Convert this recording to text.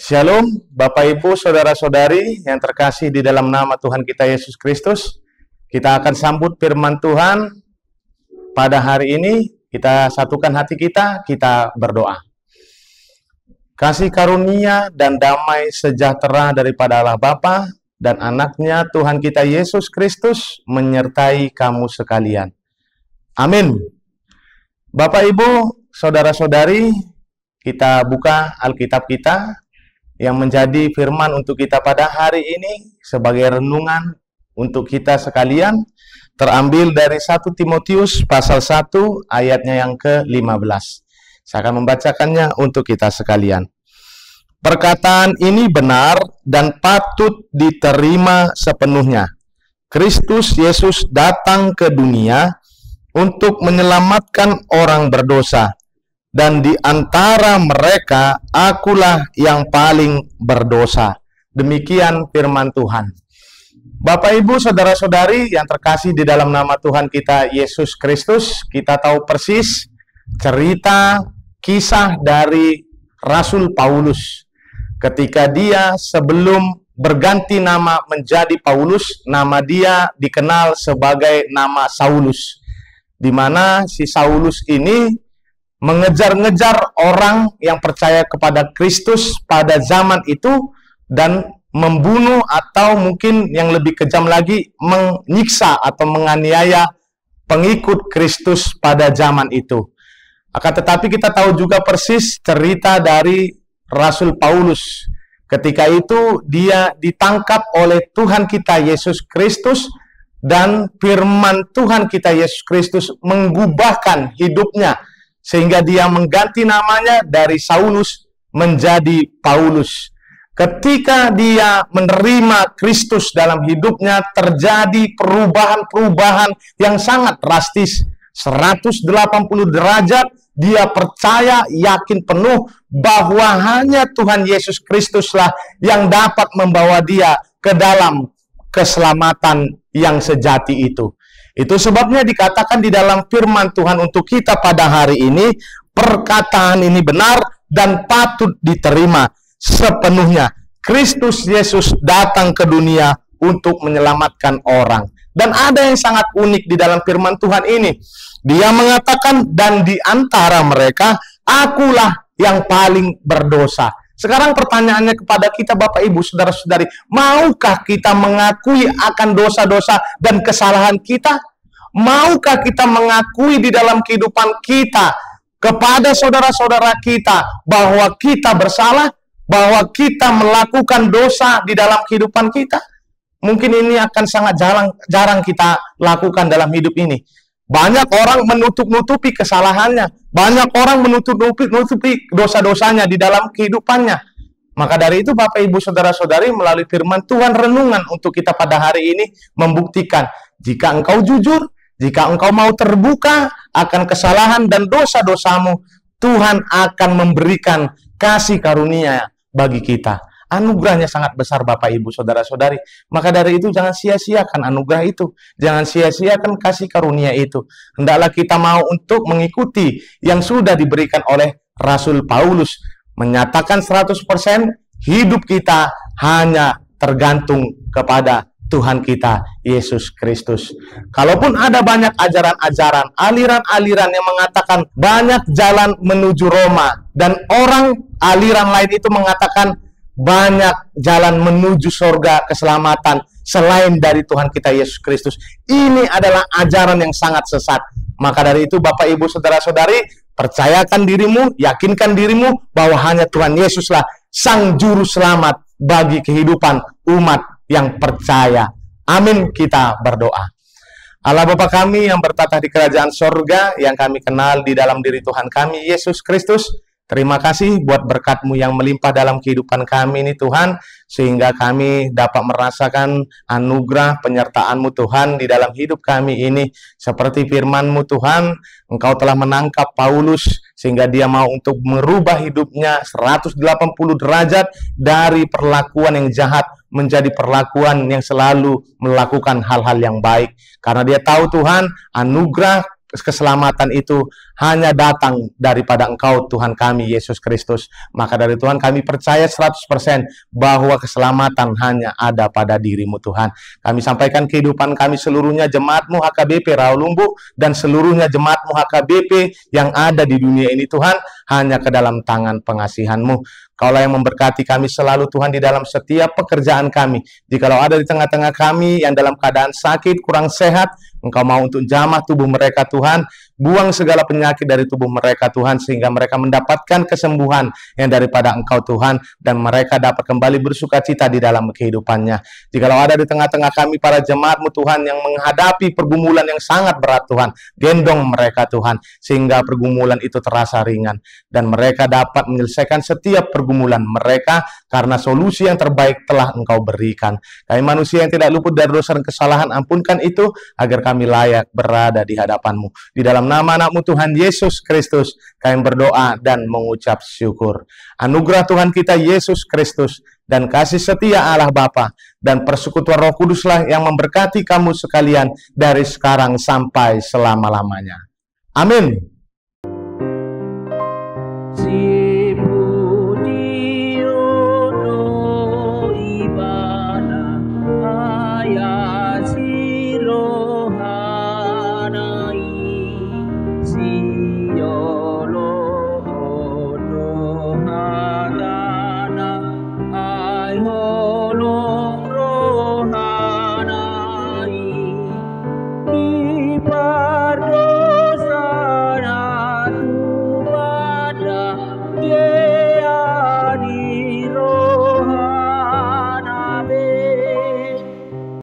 Shalom, Bapak Ibu, Saudara-saudari yang terkasih di dalam nama Tuhan kita Yesus Kristus. Kita akan sambut firman Tuhan pada hari ini. Kita satukan hati kita berdoa. Kasih karunia dan damai sejahtera daripada Allah Bapa dan anaknya Tuhan kita Yesus Kristus menyertai kamu sekalian. Amin. Bapak Ibu, Saudara-saudari, kita buka Alkitab kita yang menjadi firman untuk kita pada hari ini sebagai renungan untuk kita sekalian, terambil dari 1 Timotius pasal 1 ayatnya yang ke-15. Saya akan membacakannya untuk kita sekalian. Perkataan ini benar dan patut diterima sepenuhnya. Kristus Yesus datang ke dunia untuk menyelamatkan orang berdosa. Dan di antara mereka, akulah yang paling berdosa. Demikian firman Tuhan. Bapak, Ibu, Saudara-saudari yang terkasih di dalam nama Tuhan kita Yesus Kristus, kita tahu persis cerita kisah dari Rasul Paulus. Ketika dia sebelum berganti nama menjadi Paulus, nama dia dikenal sebagai nama Saulus. Di mana si Saulus ini mengejar-ngejar orang yang percaya kepada Kristus pada zaman itu dan membunuh atau mungkin yang lebih kejam lagi menyiksa atau menganiaya pengikut Kristus pada zaman itu. Akan tetapi kita tahu juga persis cerita dari Rasul Paulus. Ketika itu dia ditangkap oleh Tuhan kita Yesus Kristus dan firman Tuhan kita Yesus Kristus mengubahkan hidupnya sehingga dia mengganti namanya dari Saulus menjadi Paulus. Ketika dia menerima Kristus dalam hidupnya, terjadi perubahan-perubahan yang sangat drastis. 180 derajat, dia percaya, yakin penuh bahwa hanya Tuhan Yesus Kristuslah yang dapat membawa dia ke dalam keselamatan yang sejati itu. Itu sebabnya dikatakan di dalam firman Tuhan untuk kita pada hari ini, perkataan ini benar dan patut diterima sepenuhnya. Kristus Yesus datang ke dunia untuk menyelamatkan orang. Dan ada yang sangat unik di dalam firman Tuhan ini. Dia mengatakan, dan di antara mereka, akulah yang paling berdosa. Sekarang pertanyaannya kepada kita Bapak Ibu Saudara-saudari, maukah kita mengakui akan dosa-dosa dan kesalahan kita? Maukah kita mengakui di dalam kehidupan kita kepada saudara-saudara kita bahwa kita bersalah, bahwa kita melakukan dosa di dalam kehidupan kita? Mungkin ini akan sangat jarang kita lakukan dalam hidup ini. Banyak orang menutup-nutupi kesalahannya. Banyak orang menutup-nutupi dosa-dosanya di dalam kehidupannya. Maka dari itu Bapak Ibu Saudara-saudari melalui firman Tuhan renungan untuk kita pada hari ini membuktikan jika engkau jujur, jika engkau mau terbuka akan kesalahan dan dosa-dosamu, Tuhan akan memberikan kasih karunia bagi kita. Anugerahnya sangat besar Bapak Ibu Saudara-saudari. Maka dari itu jangan sia-siakan anugerah itu. Jangan sia-siakan kasih karunia itu. Hendaklah kita mau untuk mengikuti yang sudah diberikan oleh Rasul Paulus. Menyatakan 100% hidup kita hanya tergantung kepada Tuhan kita Yesus Kristus. Kalaupun ada banyak ajaran-ajaran, aliran-aliran yang mengatakan banyak jalan menuju Roma, dan orang aliran lain itu mengatakan banyak jalan menuju surga keselamatan selain dari Tuhan kita Yesus Kristus. Ini adalah ajaran yang sangat sesat. Maka dari itu Bapak Ibu Saudara-saudari, percayakan dirimu, yakinkan dirimu bahwa hanya Tuhan Yesuslah Sang Juru Selamat bagi kehidupan umat yang percaya. Amin, kita berdoa. Allah Bapa kami yang bertata di kerajaan sorga, yang kami kenal di dalam diri Tuhan kami Yesus Kristus, terima kasih buat berkat-Mu yang melimpah dalam kehidupan kami ini Tuhan, sehingga kami dapat merasakan anugerah penyertaan-Mu Tuhan di dalam hidup kami ini. Seperti firman-Mu Tuhan, Engkau telah menangkap Paulus, sehingga dia mau untuk merubah hidupnya 180 derajat dari perlakuan yang jahat menjadi perlakuan yang selalu melakukan hal-hal yang baik. Karena dia tahu Tuhan, anugerah keselamatan itu hanya datang daripada Engkau, Tuhan kami, Yesus Kristus. Maka dari Tuhan kami percaya 100% bahwa keselamatan hanya ada pada diri-Mu, Tuhan. Kami sampaikan kehidupan kami seluruhnya, jemaat-Mu HKBP Rawalumbu, dan seluruhnya jemaat-Mu HKBP yang ada di dunia ini, Tuhan, hanya ke dalam tangan pengasihan-Mu. Kaulah yang memberkati kami selalu, Tuhan, di dalam setiap pekerjaan kami. Jikalau ada di tengah-tengah kami yang dalam keadaan sakit, kurang sehat, Engkau mau untuk jamah tubuh mereka, Tuhan. Buang segala penyakit dari tubuh mereka, Tuhan, sehingga mereka mendapatkan kesembuhan yang daripada Engkau, Tuhan, dan mereka dapat kembali bersuka cita di dalam kehidupannya. Jikalau ada di tengah-tengah kami para jemaat-Mu, Tuhan, yang menghadapi pergumulan yang sangat berat, Tuhan, gendong mereka, Tuhan, sehingga pergumulan itu terasa ringan, dan mereka dapat menyelesaikan setiap pergumulan mereka, karena solusi yang terbaik telah Engkau berikan. Kami manusia yang tidak luput dari dosa dan kesalahan, ampunkan itu, agar kami layak berada di hadapan-Mu. Di dalam nama anak-Mu Tuhan Yesus Kristus, kami berdoa dan mengucap syukur. Anugerah Tuhan kita Yesus Kristus, dan kasih setia Allah Bapa, dan persekutuan Roh Kuduslah yang memberkati kamu sekalian dari sekarang sampai selama-lamanya. Amin.